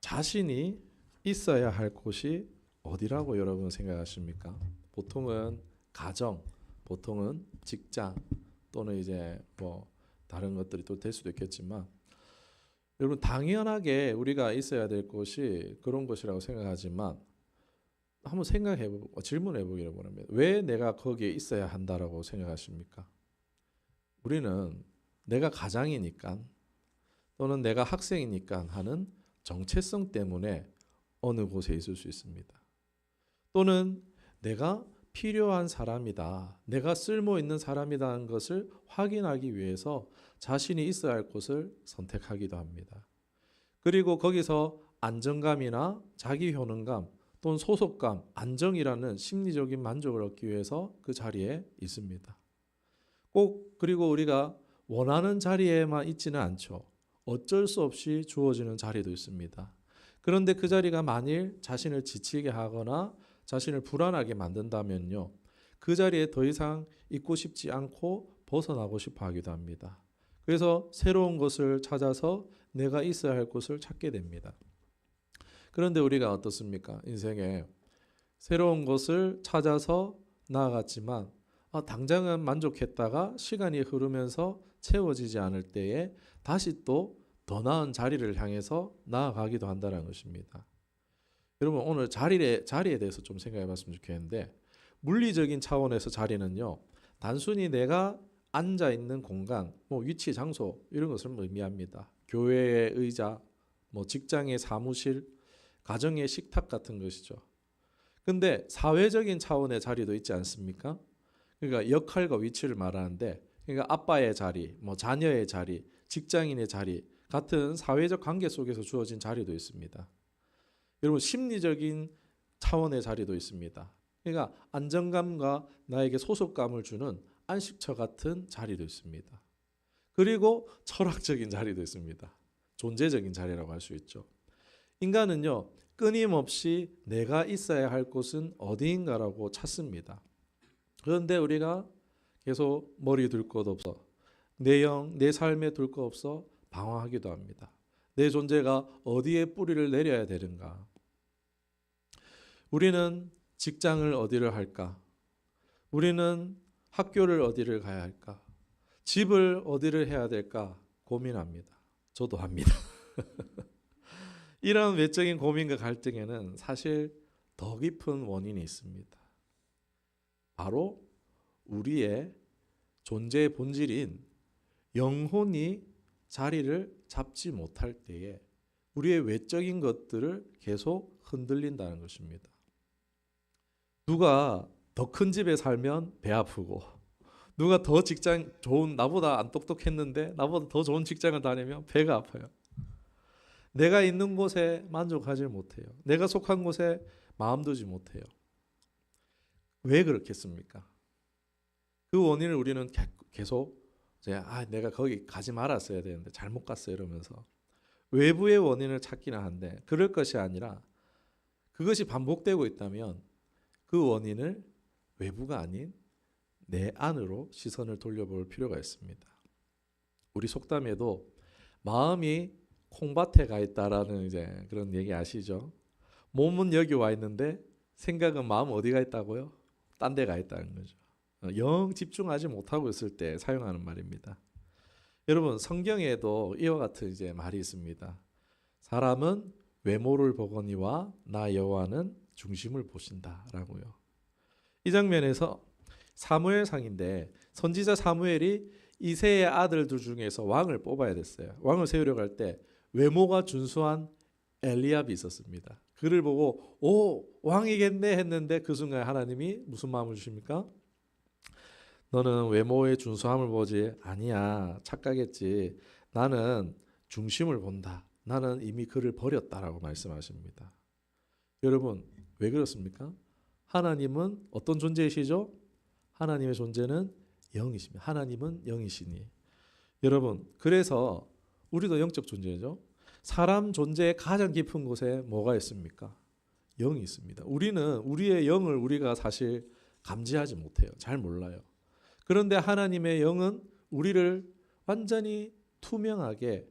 자신이 있어야 할 곳이 어디라고 여러분 생각하십니까? 보통은 가정, 보통은 직장 또는 이제 뭐 다른 것들이 또 될 수도 있겠지만 여러분 당연하게 우리가 있어야 될 곳이 그런 곳이라고 생각하지만 한번 생각해보고 질문해보기를 원합니다. 왜 내가 거기에 있어야 한다라고 생각하십니까? 우리는 내가 가장이니까 또는 내가 학생이니까 하는 정체성 때문에 어느 곳에 있을 수 있습니다. 또는 내가 필요한 사람이다, 내가 쓸모 있는 사람이라는 것을 확인하기 위해서 자신이 있어야 할 곳을 선택하기도 합니다. 그리고 거기서 안정감이나 자기 효능감 또는 소속감, 안정이라는 심리적인 만족을 얻기 위해서 그 자리에 있습니다. 꼭 그리고 우리가 원하는 자리에만 있지는 않죠. 어쩔 수 없이 주어지는 자리도 있습니다. 그런데 그 자리가 만일 자신을 지치게 하거나 자신을 불안하게 만든다면요, 그 자리에 더 이상 있고 싶지 않고 벗어나고 싶어 하기도 합니다. 그래서 새로운 곳을 찾아서 내가 있어야 할 곳을 찾게 됩니다. 그런데 우리가 어떻습니까? 인생에 새로운 곳을 찾아서 나아갔지만 당장은 만족했다가 시간이 흐르면서 채워지지 않을 때에 다시 또 더 나은 자리를 향해서 나아가기도 한다는 것입니다. 여러분 오늘 자리에 대해서 좀 생각해 봤으면 좋겠는데, 물리적인 차원에서 자리는요, 단순히 내가 앉아 있는 공간, 뭐 위치, 장소 이런 것을 의미합니다. 교회의 의자, 뭐 직장의 사무실, 가정의 식탁 같은 것이죠. 근데 사회적인 차원의 자리도 있지 않습니까? 그러니까 역할과 위치를 말하는데, 그러니까 아빠의 자리, 뭐 자녀의 자리, 직장인의 자리 같은 사회적 관계 속에서 주어진 자리도 있습니다. 여러분 심리적인 차원의 자리도 있습니다. 그러니까 안정감과 나에게 소속감을 주는 안식처 같은 자리도 있습니다. 그리고 철학적인 자리도 있습니다. 존재적인 자리라고 할 수 있죠. 인간은요, 끊임없이 내가 있어야 할 곳은 어디인가라고 찾습니다. 그런데 우리가 계속 머리 둘 곳 없어, 내 영, 내 삶에 둘 것 없어 방황하기도 합니다. 내 존재가 어디에 뿌리를 내려야 되는가? 우리는 직장을 어디를 할까? 우리는 학교를 어디를 가야 할까? 집을 어디를 해야 될까? 고민합니다. 저도 합니다. 이런 외적인 고민과 갈등에는 사실 더 깊은 원인이 있습니다. 바로 우리의 존재의 본질인 영혼이 자리를 잡지 못할 때에 우리의 외적인 것들을 계속 흔들린다는 것입니다. 누가 더 큰 집에 살면 배 아프고, 누가 더 직장 좋은, 나보다 안 똑똑했는데 나보다 더 좋은 직장을 다니면 배가 아파요. 내가 있는 곳에 만족하지 못해요. 내가 속한 곳에 마음 두지 못해요. 왜 그렇겠습니까? 그 원인을 우리는 계속 내가 거기 가지 말았어야 되는데 잘못 갔어 이러면서 외부의 원인을 찾기는 한데, 그럴 것이 아니라 그것이 반복되고 있다면 그 원인을 외부가 아닌 내 안으로 시선을 돌려볼 필요가 있습니다. 우리 속담에도 마음이 콩밭에 가 있다라는 이제 그런 얘기 아시죠? 몸은 여기 와 있는데 생각은 마음 어디 가 있다고요? 딴 데 가 있다는 거죠. 영 집중하지 못하고 있을 때 사용하는 말입니다. 여러분 성경에도 이와 같은 이제 말이 있습니다. 사람은 외모를 보거니와 나 여호와는 중심을 보신다라고요. 이 장면에서 사무엘상인데 선지자 사무엘이 이새의 아들들 중에서 왕을 뽑아야 됐어요. 왕을 세우려고 할 때 외모가 준수한 엘리압이 있었습니다. 그를 보고 오 왕이겠네 했는데 그 순간 하나님이 무슨 마음을 주십니까? 너는 외모의 준수함을 보지 아니야, 착각했지. 나는 중심을 본다. 나는 이미 그를 버렸다라고 말씀하십니다. 여러분 왜 그렇습니까? 하나님은 어떤 존재이시죠? 하나님의 존재는 영이십니다. 하나님은 영이시니. 여러분 그래서 우리도 영적 존재죠. 사람 존재의 가장 깊은 곳에 뭐가 있습니까? 영이 있습니다. 우리는 우리의 영을 우리가 사실 감지하지 못해요. 잘 몰라요. 그런데 하나님의 영은 우리를 완전히 투명하게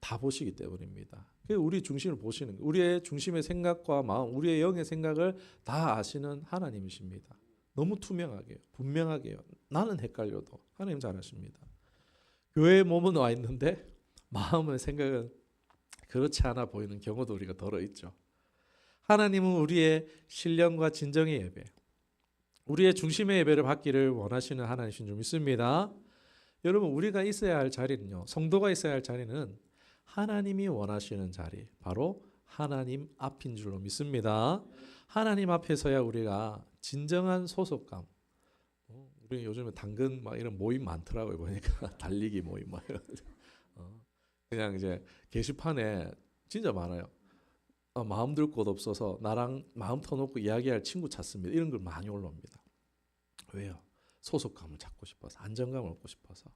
다 보시기 때문입니다. 우리 중심을 보시는 거예요. 우리의 중심의 생각과 마음, 우리의 영의 생각을 다 아시는 하나님이십니다. 너무 투명하게요. 분명하게요. 나는 헷갈려도 하나님 잘 아십니다. 교회에 몸은 와 있는데 마음의 생각은 그렇지 않아 보이는 경우도 우리가 덜어 있죠. 하나님은 우리의 신령과 진정의 예배, 우리의 중심의 예배를 받기를 원하시는 하나님이신 줄 믿습니다. 여러분, 우리가 있어야 할 자리는요, 성도가 있어야 할 자리는 하나님이 원하시는 자리, 바로 하나님 앞인 줄로 믿습니다. 하나님 앞에서야 우리가 진정한 소속감, 우리 요즘에 당근 막 이런 모임 많더라고요. 보니까 달리기 모임 막 이런. 그냥 이제 게시판에 진짜 많아요. 마음 들 곳 없어서 나랑 마음 터놓고 이야기할 친구 찾습니다. 이런 걸 많이 올라옵니다. 왜요? 소속감을 찾고 싶어서, 안정감을 얻고 싶어서.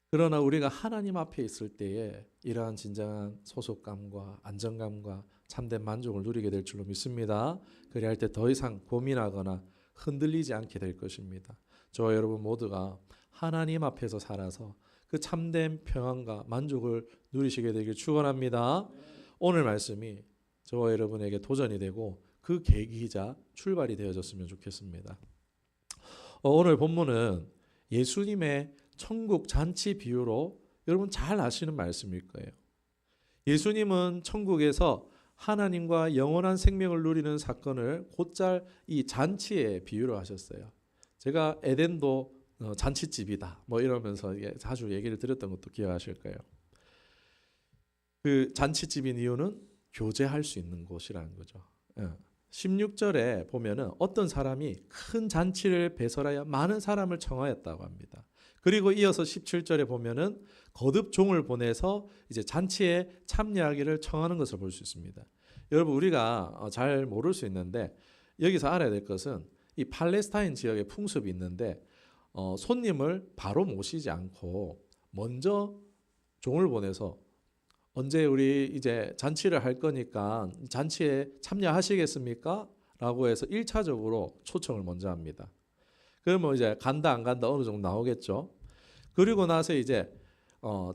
그러나 우리가 하나님 앞에 있을 때에 이러한 진정한 소속감과 안정감과 참된 만족을 누리게 될 줄로 믿습니다. 그리할 때 더 이상 고민하거나 흔들리지 않게 될 것입니다. 저와 여러분 모두가 하나님 앞에서 살아서 그 참된 평안과 만족을 누리시게 되길 축원합니다. 오늘 말씀이 저와 여러분에게 도전이 되고 그 계기이자 출발이 되어졌으면 좋겠습니다. 오늘 본문은 예수님의 천국 잔치 비유로 여러분 잘 아시는 말씀일 거예요. 예수님은 천국에서 하나님과 영원한 생명을 누리는 사건을 곧잘 이 잔치의 비유로 하셨어요. 제가 에덴도 잔치집이다 뭐 이러면서 자주 얘기를 드렸던 것도 기억하실 거예요. 그 잔치집인 이유는 교제할 수 있는 곳이라는 거죠. 16절에 보면은 어떤 사람이 큰 잔치를 배설하여 많은 사람을 청하였다고 합니다. 그리고 이어서 17절에 보면은 거듭 종을 보내서 이제 잔치에 참여하기를 청하는 것을 볼 수 있습니다. 여러분, 우리가 잘 모를 수 있는데 여기서 알아야 될 것은 이 팔레스타인 지역에 풍습이 있는데 손님을 바로 모시지 않고 먼저 종을 보내서 언제 우리 이제 잔치를 할 거니까 잔치에 참여하시겠습니까? 라고 해서 1차적으로 초청을 먼저 합니다. 그러면 이제 간다 안 간다 어느 정도 나오겠죠. 그리고 나서 이제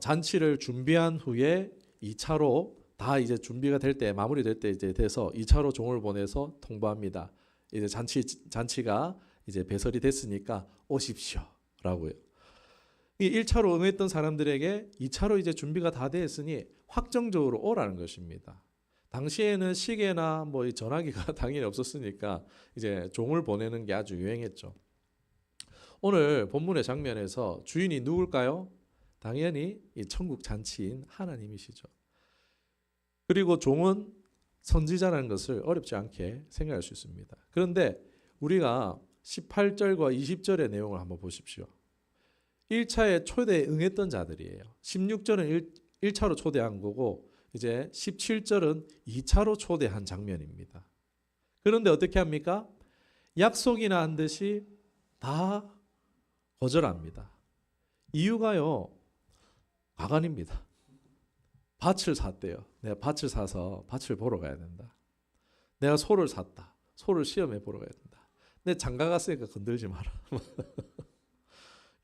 잔치를 준비한 후에 2차로 다 이제 준비가 될 때, 마무리될 때 이제 돼서 2차로 종을 보내서 통보합니다. 이제 잔치가 이제 배설이 됐으니까 오십시오라고요. 이 1차로 응했던 사람들에게 2차로 이제 준비가 다 됐으니 확정적으로 오라는 것입니다. 당시에는 시계나 뭐 전화기가 당연히 없었으니까 이제 종을 보내는 게 아주 유행했죠. 오늘 본문의 장면에서 주인이 누굴까요? 당연히 이 천국 잔치인 하나님이시죠. 그리고 종은 선지자라는 것을 어렵지 않게 생각할 수 있습니다. 그런데 우리가 18절과 20절의 내용을 한번 보십시오. 1차에 초대에 응했던 자들이에요. 16절은 1차로 초대한 거고 이제 17절은 2차로 초대한 장면입니다. 그런데 어떻게 합니까? 약속이나 한 듯이 다 거절합니다. 이유가요, 가관입니다. 밭을 샀대요. 내가 밭을 사서 밭을 보러 가야 된다. 내가 소를 샀다. 소를 시험해 보러 가야 된다. 내 장가 갔으니까 건들지 마라.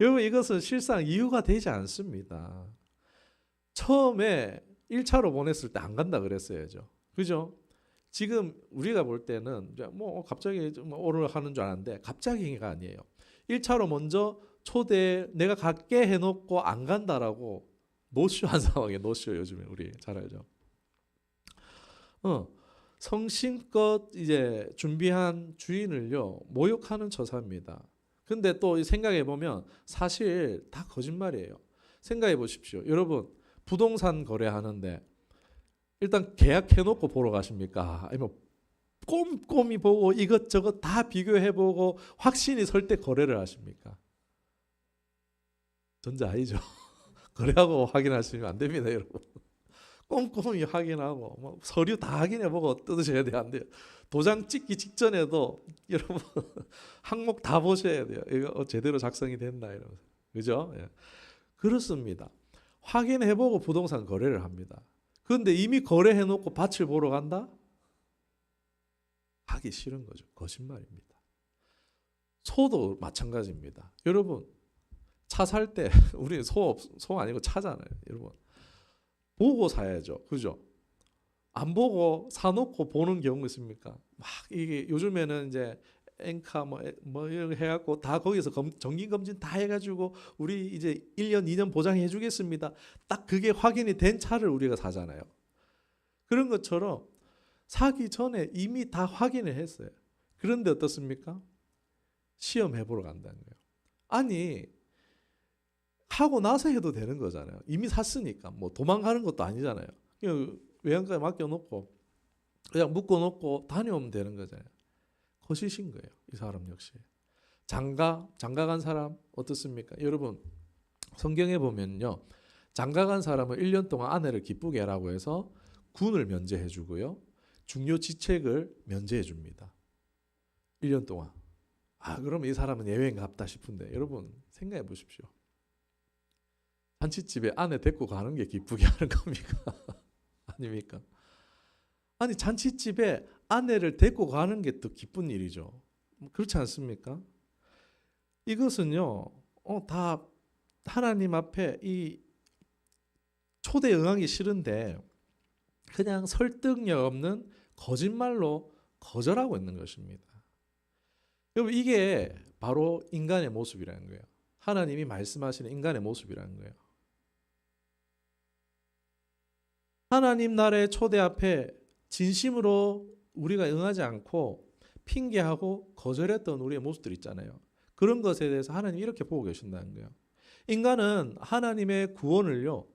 여러분, 이것은 실상 이유가 되지 않습니다. 처음에 1차로 보냈을 때 안 간다 그랬어야죠. 그죠? 지금 우리가 볼 때는 뭐 갑자기 오를 하는 줄 알았는데 갑자기가 아니에요. 1차로 먼저 초대 내가 갖게 해놓고 안 간다라고 노쇼한 상황이에요. 노쇼 요즘에 우리 잘 알죠. 성심껏 이제 준비한 주인을요 모욕하는 처사입니다. 근데 또 생각해 보면 사실 다 거짓말이에요. 생각해 보십시오. 여러분, 부동산 거래하는데 일단 계약해놓고 보러 가십니까? 아니면 꼼꼼히 보고 이것저것 다 비교해보고 확신이 설 때 거래를 하십니까? 전자 아니죠. 거래하고 확인하시면 안 됩니다, 여러분. 꼼꼼히 확인하고 뭐 서류 다 확인해보고 뜯으셔야 돼요. 안 돼요. 도장 찍기 직전에도 여러분 항목 다 보셔야 돼요. 이거 제대로 작성이 됐나 이러면서. 그죠? 예. 그렇습니다. 확인해보고 부동산 거래를 합니다. 그런데 이미 거래해놓고 밭을 보러 간다? 하기 싫은 거죠. 거짓말입니다. 소도 마찬가지입니다. 여러분, 차 살 때 우리 소 아니고 차잖아요. 여러분, 보고 사야죠. 그죠? 안 보고 사놓고 보는 경우 있습니까? 막 이게 요즘에는 이제 엔카 뭐 이런 거 해갖고 다 거기서 정기 검진 다 해가지고 우리 이제 1년 2년 보장해 주겠습니다. 딱 그게 확인이 된 차를 우리가 사잖아요. 그런 것처럼 사기 전에 이미 다 확인을 했어요. 그런데 어떻습니까? 시험해 보러 간다는 거예요. 아니 하고 나서 해도 되는 거잖아요. 이미 샀으니까 뭐 도망가는 것도 아니잖아요. 그냥 외양간에 맡겨놓고 그냥 묶어놓고 다녀오면 되는 거잖아요. 거시신 거예요. 이 사람 역시. 장가 간 사람 어떻습니까? 여러분 성경에 보면요. 장가 간 사람은 1년 동안 아내를 기쁘게 하라고 해서 군을 면제해 주고요. 중요 지책을 면제해 줍니다. 1년 동안. 그럼 이 사람은 예외인 같다 싶은데 여러분 생각해 보십시오. 잔치집에 아내 데리고 가는 게 기쁘게 하는 겁니까? 아닙니까? 아니 잔치집에 아내를 데리고 가는 게 더 기쁜 일이죠. 그렇지 않습니까? 이것은요. 다 하나님 앞에 이 초대 응하기 싫은데 그냥 설득력 없는 거짓말로 거절하고 있는 것입니다. 여러분 이게 바로 인간의 모습이라는 거예요. 하나님이 말씀하시는 인간의 모습이라는 거예요. 하나님 나라의 초대 앞에 진심으로 우리가 응하지 않고 핑계하고 거절했던 우리의 모습들 있잖아요. 그런 것에 대해서 하나님이 이렇게 보고 계신다는 거예요. 인간은 하나님의 구원을요.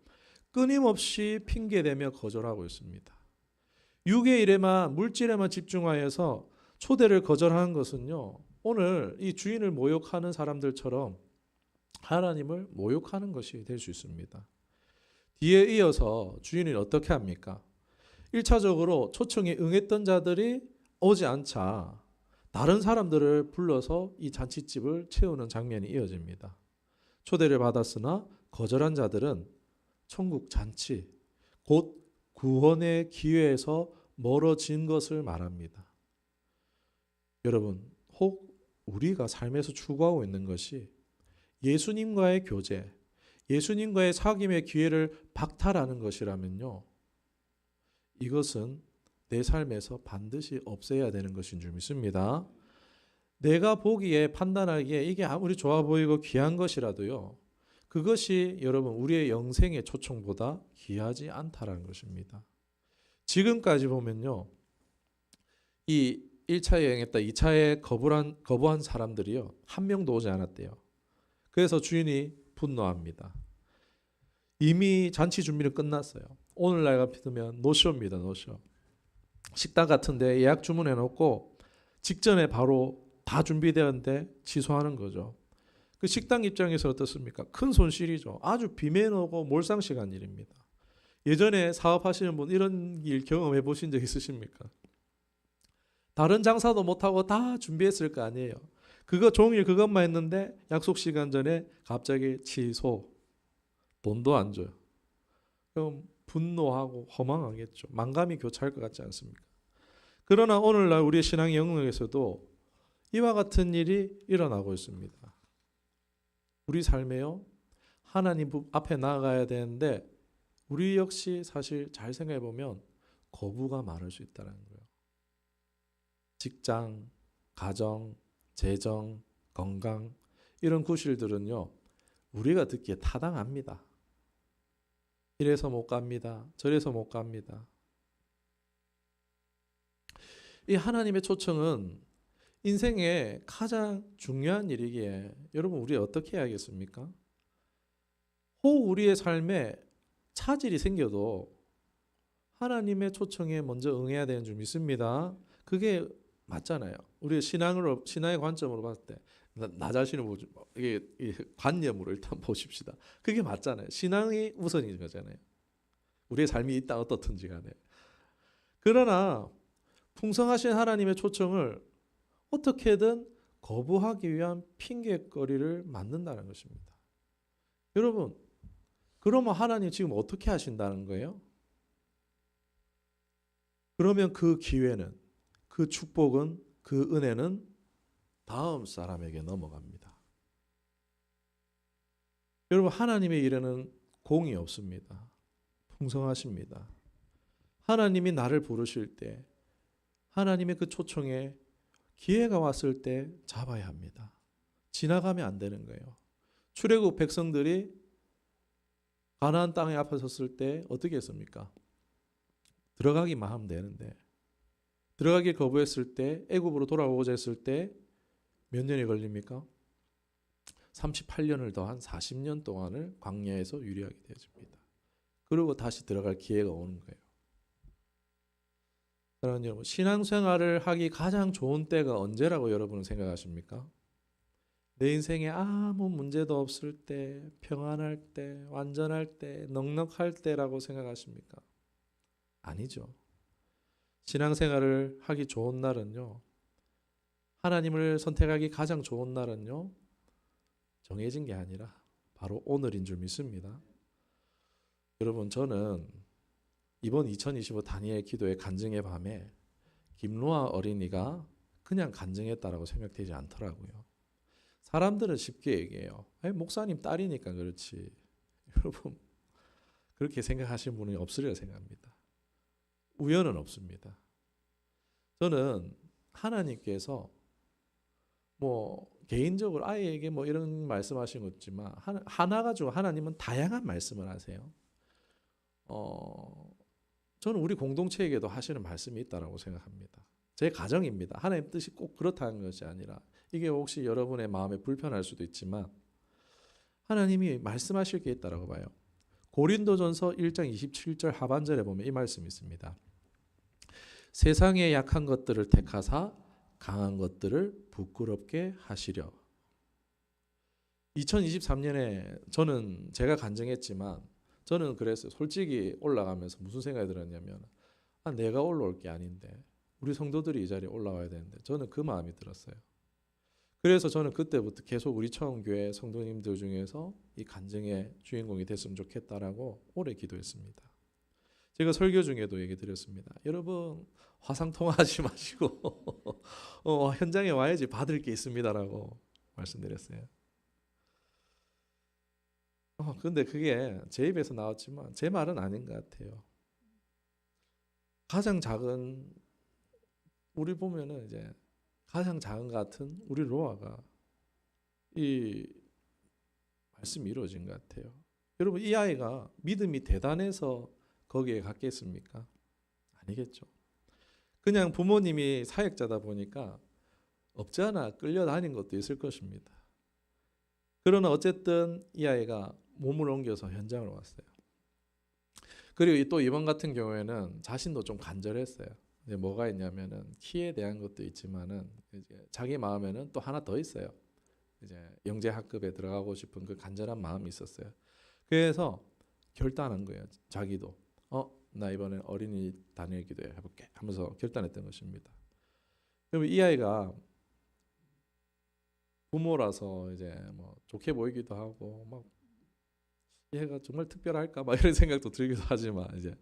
끊임없이 핑계대며 거절하고 있습니다. 육의 일에만 물질에만 집중하여서 초대를 거절하는 것은요. 오늘 이 주인을 모욕하는 사람들처럼 하나님을 모욕하는 것이 될 수 있습니다. 뒤에 이어서 주인이 어떻게 합니까? 1차적으로 초청에 응했던 자들이 오지 않자 다른 사람들을 불러서 이 잔치집을 채우는 장면이 이어집니다. 초대를 받았으나 거절한 자들은 천국 잔치, 곧 구원의 기회에서 멀어진 것을 말합니다. 여러분, 혹 우리가 삶에서 추구하고 있는 것이 예수님과의 교제, 예수님과의 사귐의 기회를 박탈하는 것이라면요. 이것은 내 삶에서 반드시 없애야 되는 것인 줄 믿습니다. 내가 보기에 판단하기에 이게 아무리 좋아 보이고 귀한 것이라도요. 그것이 여러분 우리의 영생의 초청보다 귀하지 않다라는 것입니다. 지금까지 보면요. 이 1차 여행했다 2차에 거부한 사람들이요. 한 명도 오지 않았대요. 그래서 주인이 분노합니다. 이미 잔치 준비는 끝났어요. 오늘날 같으면 노쇼입니다. 노쇼. 식당 같은데 예약 주문해 놓고 직전에 바로 다 준비되었는데 취소하는 거죠. 그 식당 입장에서 어떻습니까? 큰 손실이죠. 아주 비매너고 몰상식한 일입니다. 예전에 사업하시는 분 이런 일 경험해 보신 적 있으십니까? 다른 장사도 못하고 다 준비했을 거 아니에요. 그거 종일 그것만 했는데 약속 시간 전에 갑자기 취소. 돈도 안 줘요. 그럼 분노하고 허망하겠죠. 만감이 교차할 것 같지 않습니까? 그러나 오늘날 우리의 신앙의 영역에서도 이와 같은 일이 일어나고 있습니다. 우리 삶에요. 하나님 앞에 나아가야 되는데 우리 역시 사실 잘 생각해 보면 거부가 많을 수 있다는 거예요. 직장, 가정, 재정, 건강 이런 구실들은요. 우리가 듣기에 타당합니다. 이래서 못 갑니다. 저래서 못 갑니다. 이 하나님의 초청은 인생의 가장 중요한 일이기에 여러분 우리 어떻게 해야겠습니까? 혹 우리의 삶에 차질이 생겨도 하나님의 초청에 먼저 응해야 되는 줄 믿습니다. 그게 맞잖아요. 우리의 신앙의 관점으로 봤을 때 나 자신을 보지 이게 관념으로 일단 보십시다. 그게 맞잖아요. 신앙이 우선인 거잖아요. 우리의 삶이 이 땅 어떻든지 간에. 그러나 풍성하신 하나님의 초청을 어떻게든 거부하기 위한 핑계거리를 만든다는 것입니다. 여러분, 그러면 하나님 지금 어떻게 하신다는 거예요? 그러면 그 기회는, 그 축복은, 그 은혜는 다음 사람에게 넘어갑니다. 여러분, 하나님의 일에는 공이 없습니다. 풍성하십니다. 하나님이 나를 부르실 때 하나님의 그 초청에 기회가 왔을 때 잡아야 합니다. 지나가면 안 되는 거예요. 출애굽 백성들이 가나안 땅에 앞에 섰을 때 어떻게 했습니까? 들어가기만 하면 되는데 들어가길 거부했을 때 애굽으로 돌아오고자 했을 때 몇 년이 걸립니까? 38년을 더한 40년 동안을 광야에서 유리하게 되어집니다. 그리고 다시 들어갈 기회가 오는 거예요. 사랑하는 여러분, 신앙생활을 하기 가장 좋은 때가 언제라고 여러분은 생각하십니까? 내 인생에 아무 문제도 없을 때, 평안할 때, 완전할 때, 넉넉할 때라고 생각하십니까? 아니죠. 신앙생활을 하기 좋은 날은요, 하나님을 선택하기 가장 좋은 날은요, 정해진 게 아니라 바로 오늘인 줄 믿습니다. 여러분, 저는 이번 2025 다니엘 기도의 간증의 밤에 김로아 어린이가 그냥 간증했다라고 생각되지 않더라고요. 사람들은 쉽게 얘기해요. 아니, 목사님 딸이니까 그렇지. 여러분, 그렇게 생각하시는 분이 없으리라 생각합니다. 우연은 없습니다. 저는 하나님께서 뭐 개인적으로 아이에게 뭐 이런 말씀하신 것 있지만 하나 가지고 하나님은 다양한 말씀을 하세요. 저는 우리 공동체에게도 하시는 말씀이 있다고 생각합니다. 제 가정입니다. 하나님 뜻이 꼭 그렇다는 것이 아니라 이게 혹시 여러분의 마음에 불편할 수도 있지만 하나님이 말씀하실 게 있다고 봐요. 고린도전서 1장 27절 하반절에 보면 이 말씀이 있습니다. 세상의 약한 것들을 택하사 강한 것들을 부끄럽게 하시려. 2023년에 저는 제가 간증했지만 저는 그랬어요. 솔직히 올라가면서 무슨 생각이 들었냐면 내가 올라올 게 아닌데 우리 성도들이 이 자리에 올라와야 되는데 저는 그 마음이 들었어요. 그래서 저는 그때부터 계속 우리 처음교회 성도님들 중에서 이 간증의 주인공이 됐으면 좋겠다라고 오래 기도했습니다. 제가 설교 중에도 얘기 드렸습니다. 여러분 화상통화하지 마시고 현장에 와야지 받을 게 있습니다라고 말씀드렸어요. 근데 그게 제 입에서 나왔지만 제 말은 아닌 것 같아요. 가장 작은 우리 보면은 이제 가장 작은 것 같은 우리 로아가 이 말씀이 이루어진 것 같아요. 여러분 이 아이가 믿음이 대단해서 거기에 갔겠습니까? 아니겠죠. 그냥 부모님이 사역자다 보니까 없지 않아 끌려다닌 것도 있을 것입니다. 그러나 어쨌든 이 아이가 몸을 옮겨서 현장을 왔어요. 그리고 또 이번 같은 경우에는 자신도 좀 간절했어요. 이제 뭐가 있냐면은 키에 대한 것도 있지만은 이제 자기 마음에는 또 하나 더 있어요. 이제 영재 학급에 들어가고 싶은 그 간절한 마음이 있었어요. 그래서 결단한 거예요. 자기도 나 이번엔 어린이 다니엘 기도회 해볼게 하면서 결단했던 것입니다. 그러면 이 아이가 부모라서 이제 뭐 좋게 보이기도 하고 막 얘가 정말 특별할까 막 이런 생각도 들기도 하지만 이제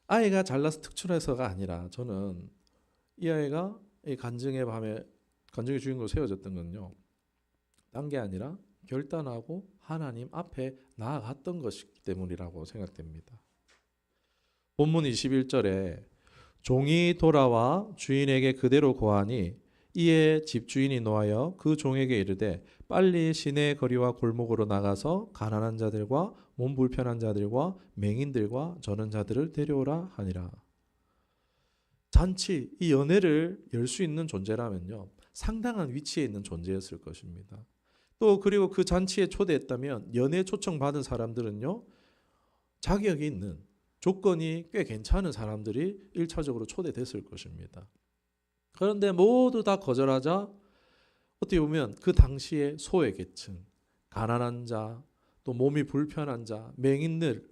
아이가 잘나서 특출해서가 아니라 저는 이 아이가 이 간증의 밤에 간증의 주인공으로 세워졌던 건요. 딴 게 아니라 결단하고 하나님 앞에 나아갔던 것이기 때문이라고 생각됩니다. 본문 21절에 종이 돌아와 주인에게 그대로 고하니 이에 집주인이 노하여 그 종에게 이르되 빨리 시내 거리와 골목으로 나가서 가난한 자들과 몸 불편한 자들과 맹인들과 저는 자들을 데려오라 하니라. 잔치, 이 연회를 열 수 있는 존재라면요. 상당한 위치에 있는 존재였을 것입니다. 또 그리고 그 잔치에 초대했다면 연회 초청받은 사람들은요. 자격이 있는 조건이 꽤 괜찮은 사람들이 1차적으로 초대됐을 것입니다. 그런데 모두 다 거절하자 어떻게 보면 그 당시에 소외계층, 가난한 자, 또 몸이 불편한 자, 맹인들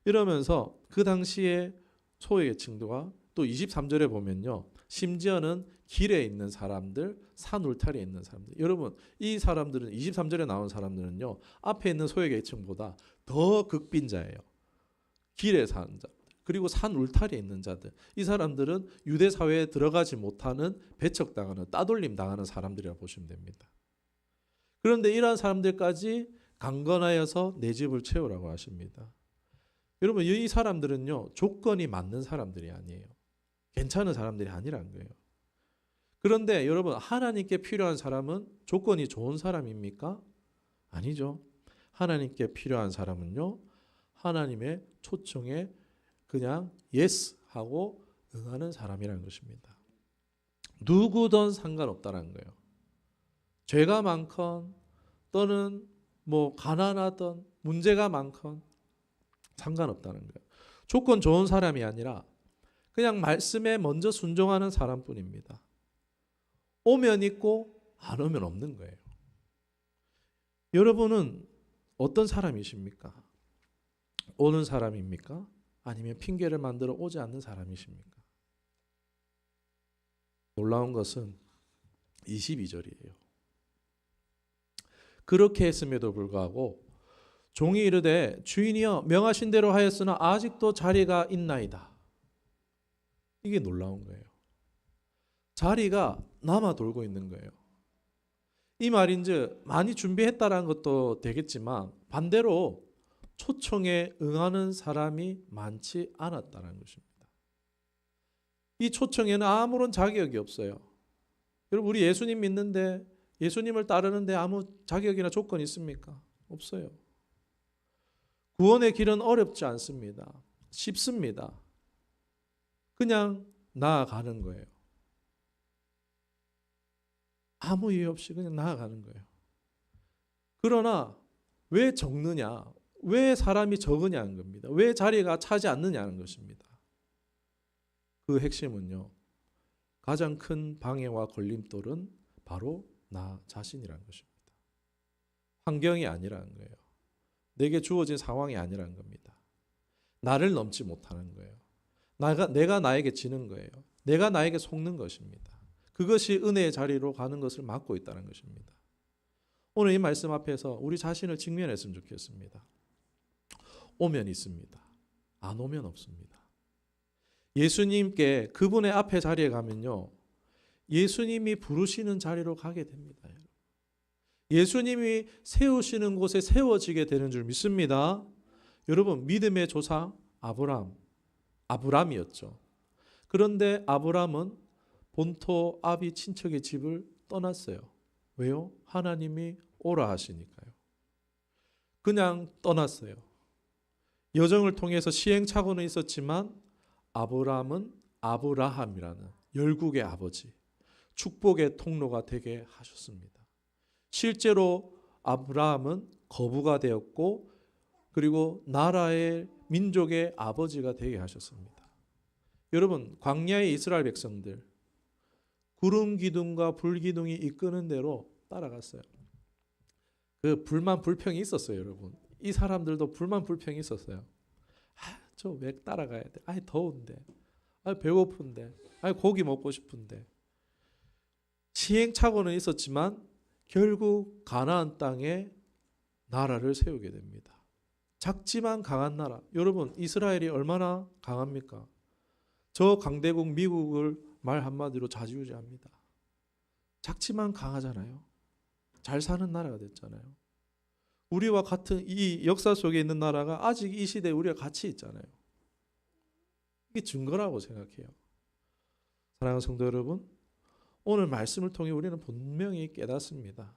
이러면서 그 당시에 소외계층과 또 23절에 보면요. 심지어는 길에 있는 사람들, 산 울타리에 있는 사람들. 여러분 이 사람들은 23절에 나온 사람들은요. 앞에 있는 소외계층보다 더 극빈자예요. 길에 사는 자. 그리고 산 울타리에 있는 자들. 이 사람들은 유대 사회에 들어가지 못하는 배척당하는 따돌림 당하는 사람들이라고 보시면 됩니다. 그런데 이러한 사람들까지 강건하여서 내 집을 채우라고 하십니다. 여러분 이 사람들은요 조건이 맞는 사람들이 아니에요. 괜찮은 사람들이 아니란 거예요. 그런데 여러분 하나님께 필요한 사람은 조건이 좋은 사람입니까? 아니죠. 하나님께 필요한 사람은요 하나님의 초청에 그냥 예스 하고 응하는 사람이라는 것입니다. 누구든 상관없다는 거예요. 죄가 많건 또는 뭐 가난하던 문제가 많건 상관없다는 거예요. 조건 좋은 사람이 아니라 그냥 말씀에 먼저 순종하는 사람뿐입니다. 오면 있고 안 오면 없는 거예요. 여러분은 어떤 사람이십니까? 오는 사람입니까? 아니면 핑계를 만들어 오지 않는 사람이십니까? 놀라운 것은 22절이에요. 그렇게 했음에도 불구하고 종이 이르되 주인이여 명하신 대로 하였으나 아직도 자리가 있나이다. 이게 놀라운 거예요. 자리가 남아 돌고 있는 거예요. 이 말인즉 많이 준비했다라는 것도 되겠지만 반대로 초청에 응하는 사람이 많지 않았다는 것입니다. 이 초청에는 아무런 자격이 없어요. 여러분 우리 예수님 믿는데 예수님을 따르는데 아무 자격이나 조건이 있습니까? 없어요. 구원의 길은 어렵지 않습니다. 쉽습니다. 그냥 나아가는 거예요. 아무 이유 없이 그냥 나아가는 거예요. 그러나 왜 적느냐? 왜 사람이 적으냐는 겁니다. 왜 자리가 차지 않느냐는 것입니다. 그 핵심은요. 가장 큰 방해와 걸림돌은 바로 나 자신이라는 것입니다. 환경이 아니라는 거예요. 내게 주어진 상황이 아니라는 겁니다. 나를 넘지 못하는 거예요. 내가 나에게 지는 거예요. 내가 나에게 속는 것입니다. 그것이 은혜의 자리로 가는 것을 막고 있다는 것입니다. 오늘 이 말씀 앞에서 우리 자신을 직면했으면 좋겠습니다. 오면 있습니다. 안 오면 없습니다. 예수님께 그분의 앞에 자리에 가면요. 예수님이 부르시는 자리로 가게 됩니다. 예수님이 세우시는 곳에 세워지게 되는 줄 믿습니다. 여러분 믿음의 조상 아브람이었죠. 그런데 아브람은 본토 아비 친척의 집을 떠났어요. 왜요? 하나님이 오라 하시니까요. 그냥 떠났어요. 여정을 통해서 시행착오는 있었지만 아브람은 아브라함이라는 열국의 아버지, 축복의 통로가 되게 하셨습니다. 실제로 아브라함은 거부가 되었고 그리고 나라의 민족의 아버지가 되게 하셨습니다. 여러분 광야의 이스라엘 백성들 구름 기둥과 불 기둥이 이끄는 대로 따라갔어요. 그 불만 불평이 있었어요, 여러분. 이 사람들도 불만 불평이 있었어요. 저 왜 따라가야 돼? 더운데. 배고픈데. 고기 먹고 싶은데. 시행착오는 있었지만 결국 가나안 땅에 나라를 세우게 됩니다. 작지만 강한 나라. 여러분 이스라엘이 얼마나 강합니까? 저 강대국 미국을 말 한마디로 좌지우지합니다. 작지만 강하잖아요. 잘 사는 나라가 됐잖아요. 우리와 같은 이 역사 속에 있는 나라가 아직 이 시대에 우리가 같이 있잖아요. 이게 증거라고 생각해요. 사랑하는 성도 여러분, 오늘 말씀을 통해 우리는 분명히 깨닫습니다.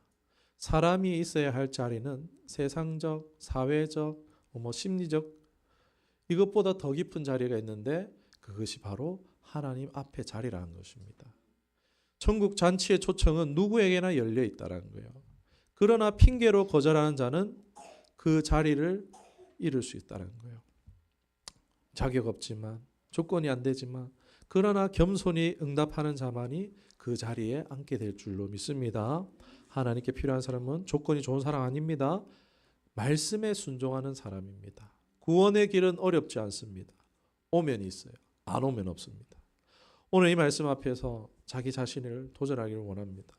사람이 있어야 할 자리는 세상적, 사회적, 심리적 이것보다 더 깊은 자리가 있는데 그것이 바로 하나님 앞의 자리라는 것입니다. 천국 잔치의 초청은 누구에게나 열려 있다는 거예요. 그러나 핑계로 거절하는 자는 그 자리를 잃을 수 있다는 거예요. 자격 없지만 조건이 안 되지만 그러나 겸손히 응답하는 자만이 그 자리에 앉게 될 줄로 믿습니다. 하나님께 필요한 사람은 조건이 좋은 사람 아닙니다. 말씀에 순종하는 사람입니다. 구원의 길은 어렵지 않습니다. 오면 있어요. 안 오면 없습니다. 오늘 이 말씀 앞에서 자기 자신을 도전하기를 원합니다.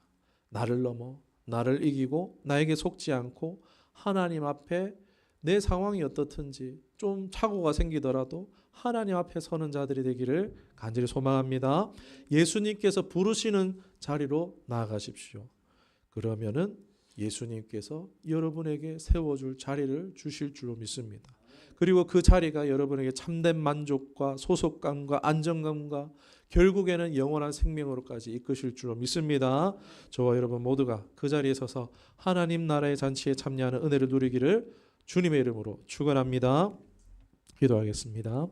나를 넘어 나를 이기고 나에게 속지 않고 하나님 앞에 내 상황이 어떻든지 좀 착오가 생기더라도 하나님 앞에 서는 자들이 되기를 간절히 소망합니다. 예수님께서 부르시는 자리로 나아가십시오. 그러면은 예수님께서 여러분에게 세워줄 자리를 주실 줄로 믿습니다. 그리고 그 자리가 여러분에게 참된 만족과 소속감과 안정감과 결국에는 영원한 생명으로까지 이끄실 줄로 믿습니다. 저와 여러분 모두가 그 자리에 서서 하나님 나라의 잔치에 참여하는 은혜를 누리기를 주님의 이름으로 축원합니다. 기도하겠습니다.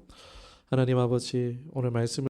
하나님 아버지, 오늘 말씀을